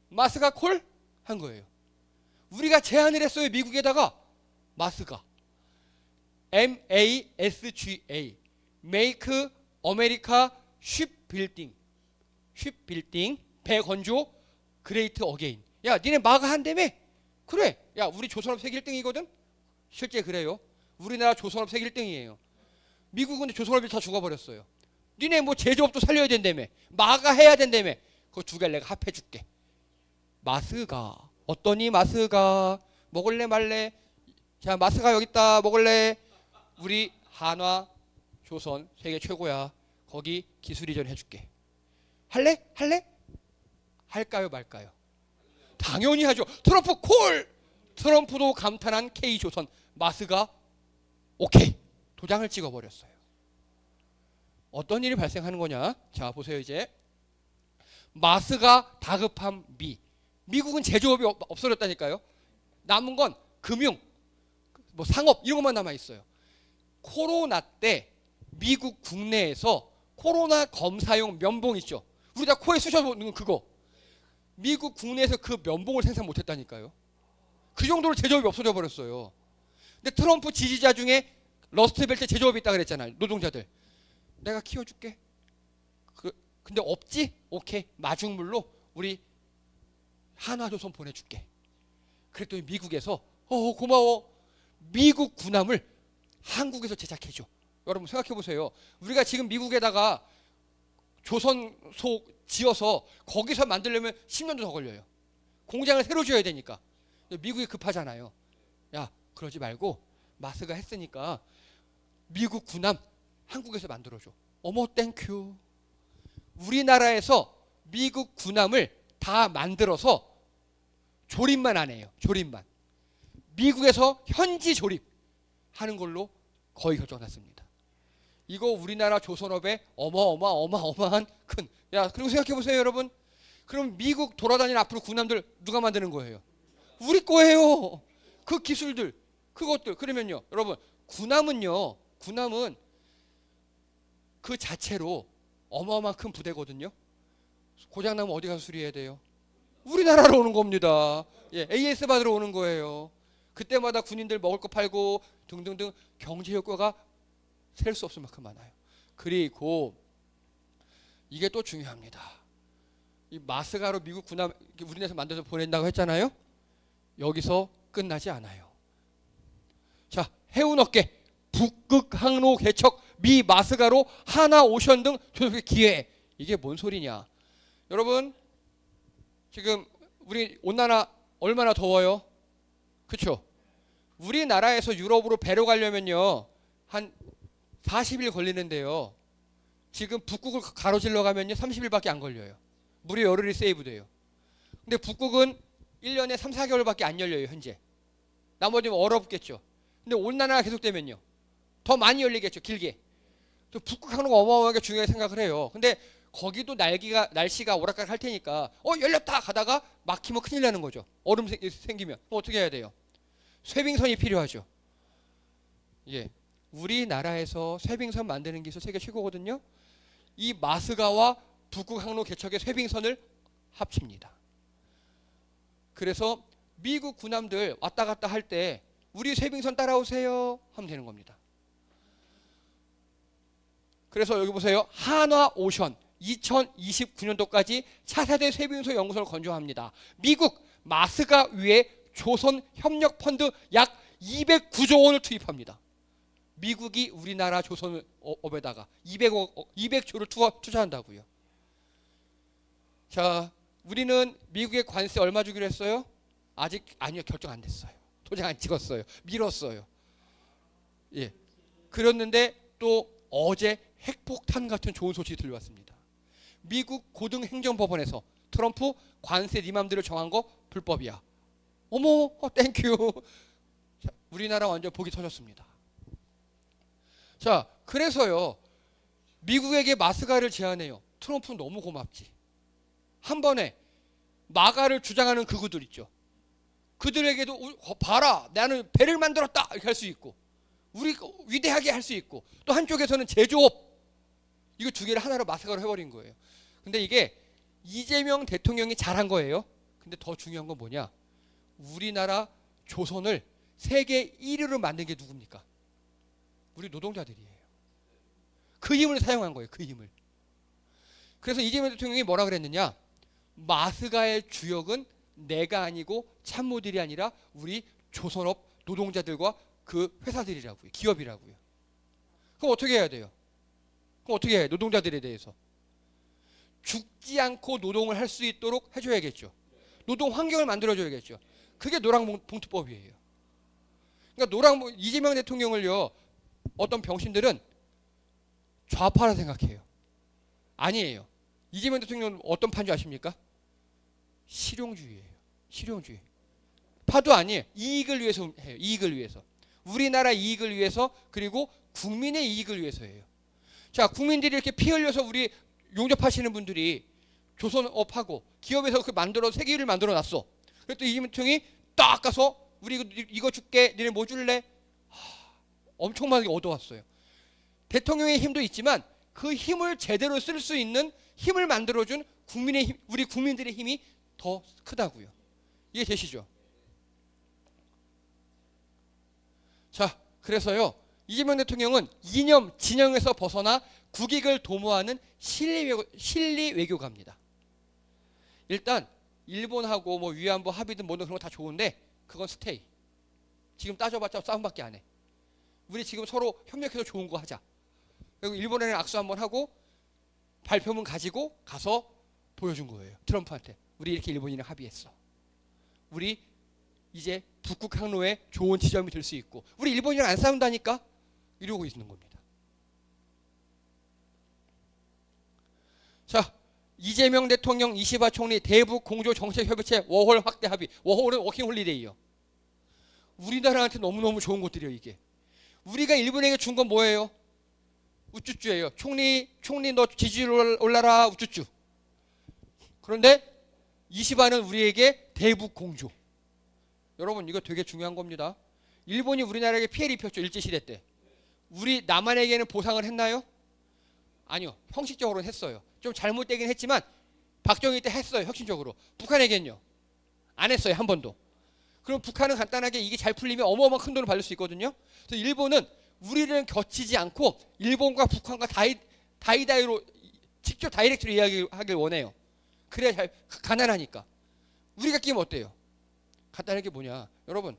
마스가 콜 한 거예요. 우리가 제안을 했어요. 미국에다가 마스가 MASGA Make America Shipbuilding 배건조 Great Again. 야 니네 마가 한다며? 그래. 야 우리 조선업 세계 1등이거든. 실제 그래요. 우리나라 조선업 세계 1등이에요. 미국은 조선업이 다 죽어버렸어요. 니네 뭐 제조업도 살려야 된다며. 마가 해야 된다며. 그 두 개를 내가 합해줄게. 마스가 어떠니? 마스가 먹을래 말래? 자 마스가 여기 있다. 먹을래? 우리 한화 조선 세계 최고야. 거기 기술 이전 해줄게. 할래? 할까요 말까요? 당연히 하죠. 트럼프 콜. 트럼프도 감탄한 K조선 마스가 오케이 도장을 찍어버렸어요. 어떤 일이 발생하는 거냐? 자 보세요. 이제 마스가 다급한 미국은 제조업이 없어졌다니까요. 남은 건 금융, 뭐 상업 이런 것만 남아 있어요. 코로나 때 미국 국내에서 코로나 검사용 면봉 있죠. 우리 다 코에 쑤셔보는 그거. 미국 국내에서 그 면봉을 생산 못했다니까요. 그 정도로 제조업이 없어져 버렸어요. 근데 트럼프 지지자 중에 러스트벨트 제조업이 있다 그랬잖아요. 노동자들. 내가 키워줄게. 근데 없지? 오케이. 마중물로 우리 한화조선 보내줄게. 그랬더니 미국에서 고마워. 미국 군함을 한국에서 제작해줘. 여러분 생각해 보세요. 우리가 지금 미국에다가 조선소 지어서 거기서 만들려면 10년도 더 걸려요. 공장을 새로 지어야 되니까. 미국이 급하잖아요. 야, 그러지 말고 마스가 했으니까 미국 군함 한국에서 만들어줘. 어머 땡큐. 우리나라에서 미국 군함을 다 만들어서 조립만 안 해요. 조립만. 미국에서 현지 조립하는 걸로 거의 결정났습니다. 이거 우리나라 조선업의 어마어마한 큰. 야, 그리고 생각해 보세요, 여러분. 그럼 미국 돌아다니는 앞으로 군함들 누가 만드는 거예요? 우리 거예요. 그 기술들, 그것들. 그러면요, 여러분, 군함은 그 자체로 어마어마한 큰 부대거든요. 고장나면 어디 가서 수리해야 돼요? 우리나라로 오는 겁니다. 예, AS 받으러 오는 거예요. 그때마다 군인들 먹을 거 팔고 등등등 경제 효과가 셀 수 없을 만큼 많아요. 그리고 이게 또 중요합니다. 이 마스가로 미국 군함 우리나라에서 만들어서 보낸다고 했잖아요. 여기서 끝나지 않아요. 자, 해운업계 북극 항로 개척 미 마스가로 하나 오션 등 조선의 기회. 이게 뭔 소리냐? 여러분 지금 우리 온난화 얼마나 더워요? 그렇죠? 우리나라에서 유럽으로 배로 가려면요 한 40일 걸리는데요. 지금 북극을 가로질러 가면요 30일밖에 안 걸려요. 무려 열흘이 세이브돼요. 근데 북극은 1년에 3, 4개월밖에 안 열려요 현재. 나머지는 얼어붙겠죠. 근데 온난화가 계속되면요 더 많이 열리겠죠. 길게. 또 북극 항로가 어마어마하게 중요하게 생각을 해요. 근데 거기도 날씨가 오락가락 할 테니까 열렸다 가다가 막히면 큰일 나는 거죠. 얼음 생기면 어떻게 해야 돼요? 쇄빙선이 필요하죠. 예, 우리나라에서 쇄빙선 만드는 기술 세계 최고거든요. 이 마스가와 북극 항로 개척의 쇄빙선을 합칩니다. 그래서 미국 군함들 왔다 갔다 할 때 우리 쇄빙선 따라오세요 하면 되는 겁니다. 그래서 여기 보세요. 한화 오션 2029년도까지 차세대 쇄빙소 연구소를 건조합니다. 미국 마스가 위에 조선 협력 펀드 약 209조 원을 투입합니다. 미국이 우리나라 조선업에다가 200조를 투자한다고요. 자, 우리는 미국에 관세 얼마 주기로 했어요? 아니요, 결정 안 됐어요. 도장 안 찍었어요. 미뤘어요. 예. 그랬는데 또 어제 핵폭탄 같은 좋은 소식이 들려왔습니다. 미국 고등행정법원에서 트럼프 관세 네 맘대로 정한 거 불법이야. 어머, 땡큐. 자, 우리나라 완전 복이 터졌습니다. 자, 그래서요 미국에게 마스가를 제안해요. 트럼프는 너무 고맙지. 한 번에 마가를 주장하는 그구들 있죠. 그들에게도 봐라, 나는 배를 만들었다 이렇게 할 수 있고, 우리 위대하게 할 수 있고, 또 한쪽에서는 제조업, 이거 두 개를 하나로 마스가로 해버린 거예요. 근데 이게 이재명 대통령이 잘한 거예요. 근데 더 중요한 건 뭐냐? 우리나라 조선을 세계 1위로 만든 게 누굽니까? 우리 노동자들이에요. 그 힘을 사용한 거예요. 그 힘을. 그래서 이재명 대통령이 뭐라 그랬느냐? 마스가의 주역은 내가 아니고 참모들이 아니라 우리 조선업 노동자들과 그 회사들이라고요. 기업이라고요. 그럼 어떻게 해야 돼요? 그럼 어떻게 해요? 노동자들에 대해서. 죽지 않고 노동을 할 수 있도록 해줘야겠죠. 노동 환경을 만들어줘야겠죠. 그게 노랑봉투법이에요. 그러니까 이재명 대통령을요, 어떤 병신들은 좌파라 생각해요. 아니에요. 이재명 대통령은 어떤 파인 줄 아십니까? 실용주의예요. 실용주의. 파도 아니에요. 이익을 위해서 해요. 이익을 위해서. 우리나라 이익을 위해서, 그리고 국민의 이익을 위해서예요. 자, 국민들이 이렇게 피 흘려서 우리 용접하시는 분들이 조선업하고 기업에서 그 세계를 만들어 놨어. 그랬더니 이재명 대통령이 딱 가서 우리 이거 줄게. 너네 뭐 줄래? 엄청나게 얻어왔어요. 대통령의 힘도 있지만 그 힘을 제대로 쓸 수 있는 힘을 만들어준 국민의 힘, 우리 국민들의 힘이 더 크다고요. 이해되시죠? 자, 그래서요, 이재명 대통령은 이념, 진영에서 벗어나 국익을 도모하는 실리 외교가입니다. 일단 일본하고 뭐 위안부 합의든 뭐든 그런 거 다 좋은데 그건 스테이. 지금 따져봤자 싸움밖에 안 해. 우리 지금 서로 협력해서 좋은 거 하자. 그리고 일본이랑 악수 한번 하고 발표문 가지고 가서 보여준 거예요. 트럼프한테. 우리 이렇게 일본이랑 합의했어. 우리 이제 북극 항로에 좋은 지점이 될 수 있고 우리 일본이랑 안 싸운다니까 이러고 있는 겁니다. 자, 이재명 대통령, 이시바 총리 대북 공조 정책 협의체 워홀 확대 합의. 워홀은 워킹 홀리데이요. 우리나라한테 너무너무 좋은 것들이에요, 이게. 우리가 일본에게 준 건 뭐예요? 우쭈쭈예요. 총리 너 지지율 올라라 우쭈쭈. 그런데 이시바는 우리에게 대북 공조. 여러분 이거 되게 중요한 겁니다. 일본이 우리나라에게 피해를 입혔죠, 일제시대 때. 우리 남한에게는 보상을 했나요? 아니요. 형식적으로는 했어요. 좀 잘못되긴 했지만 박정희 때 했어요, 혁신적으로. 북한에겐요? 안 했어요, 한 번도. 그럼 북한은 간단하게 이게 잘 풀리면 어마어마한 큰 돈을 받을 수 있거든요. 그래서 일본은 우리를 거치지 않고 일본과 북한과 다이다이로 직접 다이렉트로 이야기하길 원해요. 그래야 잘 가난하니까. 우리가 끼면 어때요? 간단하게 뭐냐, 여러분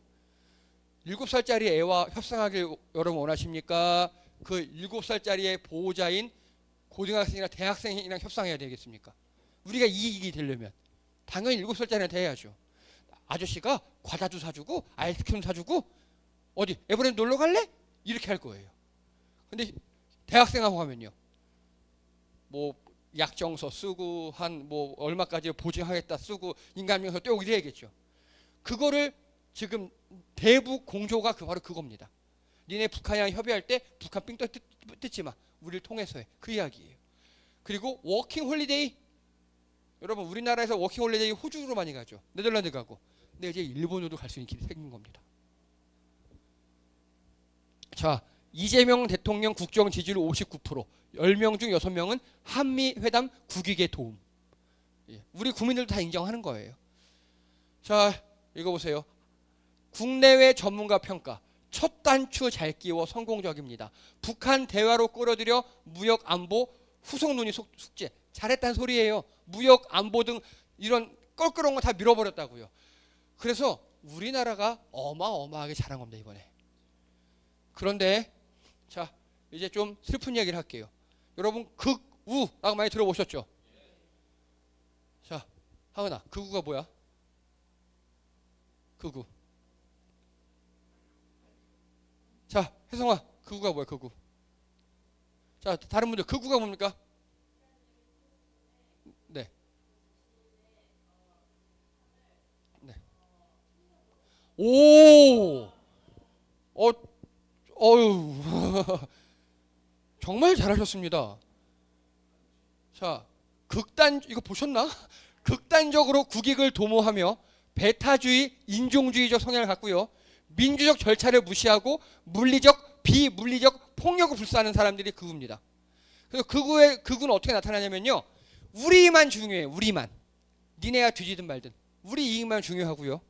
7살짜리 애와 협상하길 여러분 원하십니까? 그 7살짜리의 보호자인 고등학생이나 대학생이랑 협상해야 되겠습니까? 우리가 이익이 되려면 당연히 7살짜리한테 해야죠. 아저씨가 과자도 사주고 아이스크림 사주고 어디 에버랜드 놀러 갈래? 이렇게 할 거예요. 근데 대학생하고 하면요, 뭐 약정서 쓰고 한 뭐 얼마까지 보증하겠다 쓰고 인감명서 떼고 이래야겠죠. 그거를 지금 대북 공조가 바로 그겁니다. 니네 북한이랑 협의할 때 북한 삥 뜯지 마. 우리를 통해서 해. 그 이야기예요. 그리고 워킹 홀리데이. 여러분 우리나라에서 워킹 홀리데이 호주로 많이 가죠. 네덜란드 가고. 근데 이제 일본으로도 갈 수 있는 길이 생긴 겁니다. 자, 이재명 대통령 국정 지지율 59%. 10명 중 6명은 한미 회담 국익에 도움. 우리 국민들도 다 인정하는 거예요. 자, 이거 보세요. 국내외 전문가 평가. 첫 단추 잘 끼워 성공적입니다. 북한 대화로 끌어들여 무역 안보 후속 논의 숙제. 잘했다는 소리예요. 무역 안보 등 이런 껄끄러운 거 다 밀어버렸다고요. 그래서 우리나라가 어마어마하게 잘한 겁니다, 이번에. 그런데 자, 이제 좀 슬픈 이야기를 할게요. 여러분 극우라고 많이 들어보셨죠? 자, 하은아, 극우가 뭐야? 극우. 자, 혜성아, 극우가 뭐야? 극우. 자, 다른 분들 극우가 뭡니까? 네. 네. 오. 어유. 정말 잘하셨습니다. 자, 이거 보셨나? 극단적으로 국익을 도모하며 배타주의, 인종주의적 성향을 갖고요. 민주적 절차를 무시하고 물리적, 비물리적 폭력을 불사하는 사람들이 극우입니다. 그래서 극우는 어떻게 나타나냐면요. 우리만 중요해요. 우리만. 니네가 뒤지든 말든. 우리 이익만 중요하고요.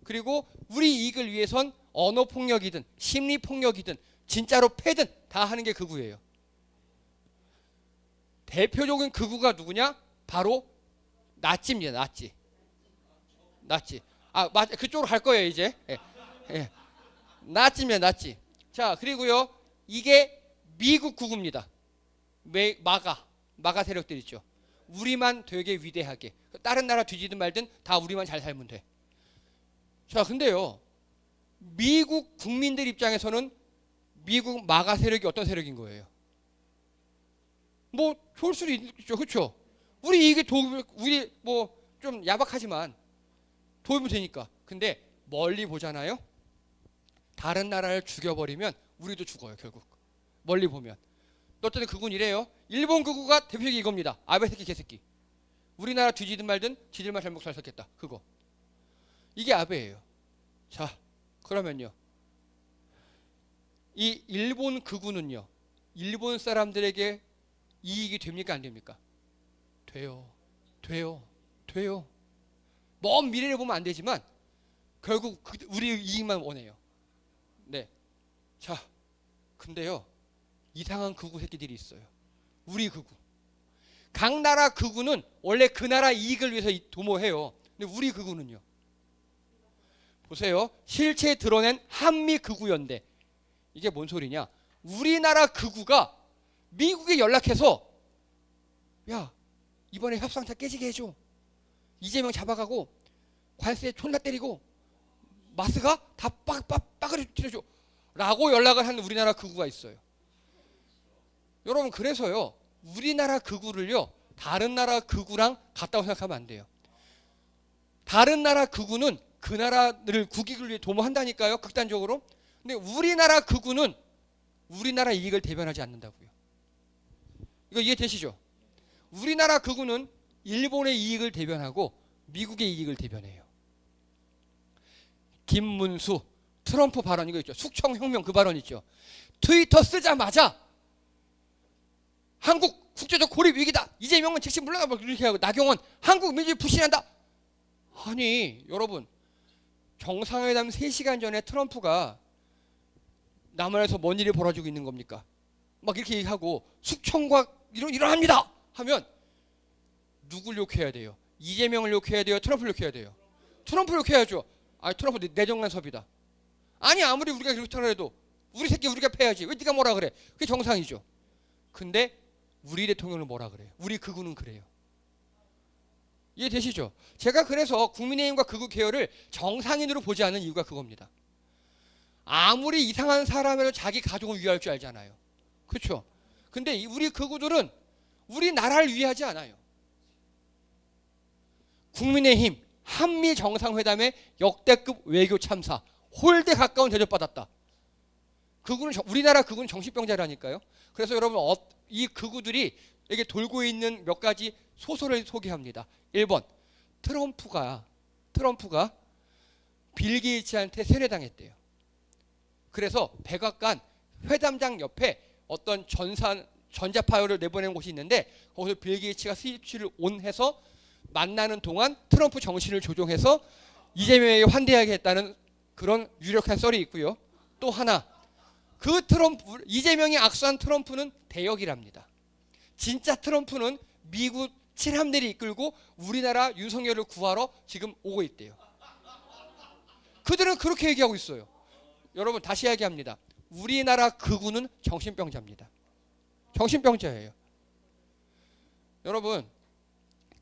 그리고 우리 이익을 위해선 언어폭력이든 심리폭력이든 진짜로 패든 다 하는 게 극우예요. 대표적인 극우가 누구냐? 바로 나치입니다. 나치. 아, 맞아. 그쪽으로 갈 거예요, 이제. 예. 예. 나치입니다. 나치. 자, 그리고요. 이게 미국 극우입니다. 마가 세력들 있죠. 우리만 되게 위대하게. 다른 나라 뒤지든 말든 다 우리만 잘 살면 돼. 자, 근데요. 미국 국민들 입장에서는 미국 마가 세력이 어떤 세력인 거예요? 뭐 좋을 수도 있죠, 그렇죠? 우리 뭐 좀 야박하지만 도움이 되니까. 근데 멀리 보잖아요. 다른 나라를 죽여버리면 우리도 죽어요, 결국. 멀리 보면. 어쨌든 그건 이래요. 일본 극우가 대표적인 이겁니다. 아베 새끼 개새끼. 우리나라 뒤지든 말든 지들만 잘못 살겠다. 그거. 이게 아베예요. 자, 그러면요. 이 일본 극우는요. 일본 사람들에게 이익이 됩니까? 안 됩니까? 돼요. 돼요. 돼요. 먼 미래를 보면 안 되지만 결국 우리 이익만 원해요. 네. 자, 근데요. 이상한 극우 새끼들이 있어요. 우리 극우. 각 나라 극우는 원래 그 나라 이익을 위해서 도모해요. 근데 우리 극우는요. 보세요. 실체 드러낸 한미 극우 연대. 이게 뭔 소리냐? 우리나라 극우가 미국에 연락해서 야, 이번에 협상차 깨지게 해줘. 이재명 잡아가고 관세 존나 때리고 마스가 다 빠그리 튀려줘. 라고 연락을 하는 우리나라 극우가 있어요. 여러분, 그래서요. 우리나라 극우를요. 다른 나라 극우랑 같다고 생각하면 안 돼요. 다른 나라 극우는 그 나라를 국익을 위해 도모한다니까요. 극단적으로. 근데 우리나라 극우는 우리나라 이익을 대변하지 않는다고요. 이거 이해되시죠? 우리나라 극우는 일본의 이익을 대변하고 미국의 이익을 대변해요. 김문수 트럼프 발언 이거 있죠. 숙청혁명 그 발언 있죠. 트위터 쓰자마자 한국 국제적 고립 위기다. 이재명은 즉시 물러나고 이렇게 하고 나경원 한국 민주주의 부실한다. 아니 여러분, 정상회담 3시간 전에 트럼프가 남한에서 뭔 일이 벌어지고 있는 겁니까? 막 이렇게 얘기하고 숙청과 일어납니다 하면 누굴 욕해야 돼요? 이재명을 욕해야 돼요? 트럼프를 욕해야 돼요? 트럼프를 욕해야죠. 아, 트럼프 내정간섭이다. 아니 아무리 우리가 그렇다고 해도 우리 새끼 우리가 패야지. 왜 네가 뭐라 그래? 그게 정상이죠. 근데 우리 대통령은 뭐라 그래요? 우리 극우는 그래요. 이해되시죠? 제가 그래서 국민의힘과 극우 계열을 정상인으로 보지 않는 이유가 그겁니다. 아무리 이상한 사람이라도 자기 가족을 위할 줄 알잖아요. 그렇죠? 근데 우리 극우들은 우리 나라를 위하지 않아요. 국민의힘 한미 정상회담의 역대급 외교 참사, 홀대 가까운 대접받았다. 극우는 우리나라 극우는 정신병자라니까요. 그래서 여러분 이 극우들이 이게 돌고 있는 몇 가지 소설을 소개합니다. 1번 트럼프가 빌 게이츠한테 세뇌당했대요. 그래서 백악관 회담장 옆에 어떤 전자파일을 내보낸 곳이 있는데 거기서 빌 게이츠가 스위치를 온해서 만나는 동안 트럼프 정신을 조종해서 이재명에게 환대하게 했다는 그런 유력한 썰이 있고요. 또 하나, 그 이재명이 악수한 트럼프는 대역이랍니다. 진짜 트럼프는 미국 7함대를 이끌고 우리나라 윤석열을 구하러 지금 오고 있대요. 그들은 그렇게 얘기하고 있어요. 여러분 다시 이야기합니다. 우리나라 극우는 정신병자입니다. 정신병자예요. 여러분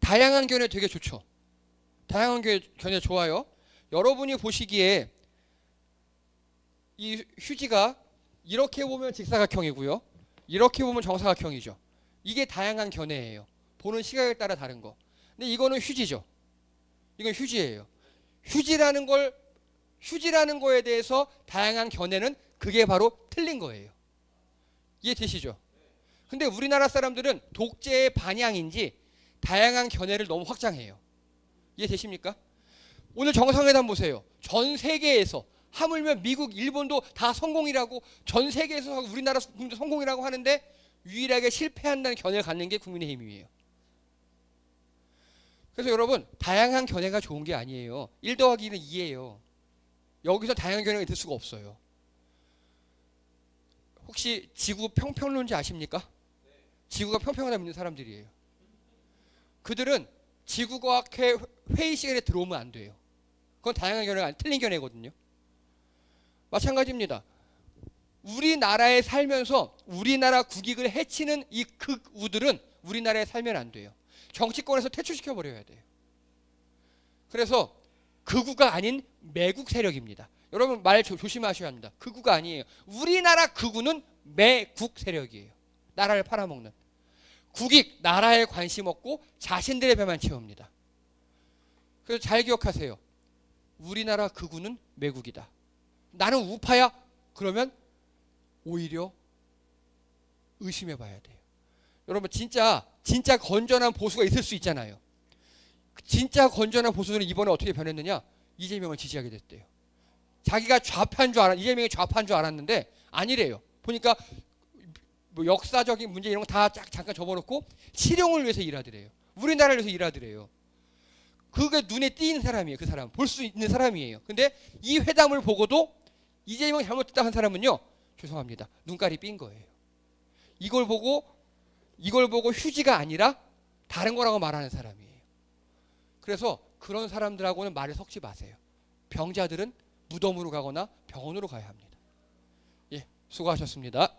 다양한 견해 되게 좋죠. 다양한 견해 좋아요. 여러분이 보시기에 이 휴지가 이렇게 보면 직사각형이고요. 이렇게 보면 정사각형이죠. 이게 다양한 견해예요. 보는 시각에 따라 다른 거. 근데 이거는 휴지죠. 이건 휴지예요. 휴지라는 거에 대해서 다양한 견해는 그게 바로 틀린 거예요. 이해되시죠? 근데 우리나라 사람들은 독재의 반향인지 다양한 견해를 너무 확장해요. 이해되십니까? 오늘 정상회담 보세요. 전 세계에서 하물며 미국, 일본도 다 성공이라고 전 세계에서 우리나라 성공이라고 하는데 유일하게 실패한다는 견해를 갖는 게 국민의힘이에요. 그래서 여러분 다양한 견해가 좋은 게 아니에요. 1 더하기 2는 2예요. 여기서 다양한 견해가 있을 수가 없어요. 혹시 지구 평평론자 아십니까? 지구가 평평하다 믿는 사람들이에요. 그들은 지구과학회 회의 시간에 들어오면 안 돼요. 그건 다양한 견해가 아니라 틀린 견해거든요. 마찬가지입니다. 우리나라에 살면서 우리나라 국익을 해치는 이 극우들은 우리나라에 살면 안 돼요. 정치권에서 퇴출시켜버려야 돼요. 그래서 극우가 아닌 매국 세력입니다. 여러분 말 조심하셔야 합니다. 극우가 아니에요. 우리나라 극우는 매국 세력이에요. 나라를 팔아먹는. 국익, 나라에 관심 없고 자신들의 배만 채웁니다. 그래서 잘 기억하세요. 우리나라 극우는 매국이다. 나는 우파야? 그러면 오히려 의심해 봐야 돼요. 여러분 진짜 건전한 보수가 있을 수 있잖아요. 진짜 건전한 보수들은 이번에 어떻게 변했느냐? 이재명을 지지하게 됐대요. 자기가 이재명이 좌파인 줄 알았는데 아니래요. 보니까 뭐 역사적인 문제 이런 거 다 잠깐 접어놓고 실용을 위해서 일하더래요. 우리나라를 위해서 일하더래요. 그게 눈에 띄는 사람이에요. 그 사람 볼 수 있는 사람이에요. 근데 이 회담을 보고도 이재명이 잘못했다 한 사람은요, 죄송합니다, 눈깔이 삔 거예요. 이걸 보고 휴지가 아니라 다른 거라고 말하는 사람이에요. 그래서 그런 사람들하고는 말을 섞지 마세요. 병자들은 무덤으로 가거나 병원으로 가야 합니다. 예, 수고하셨습니다.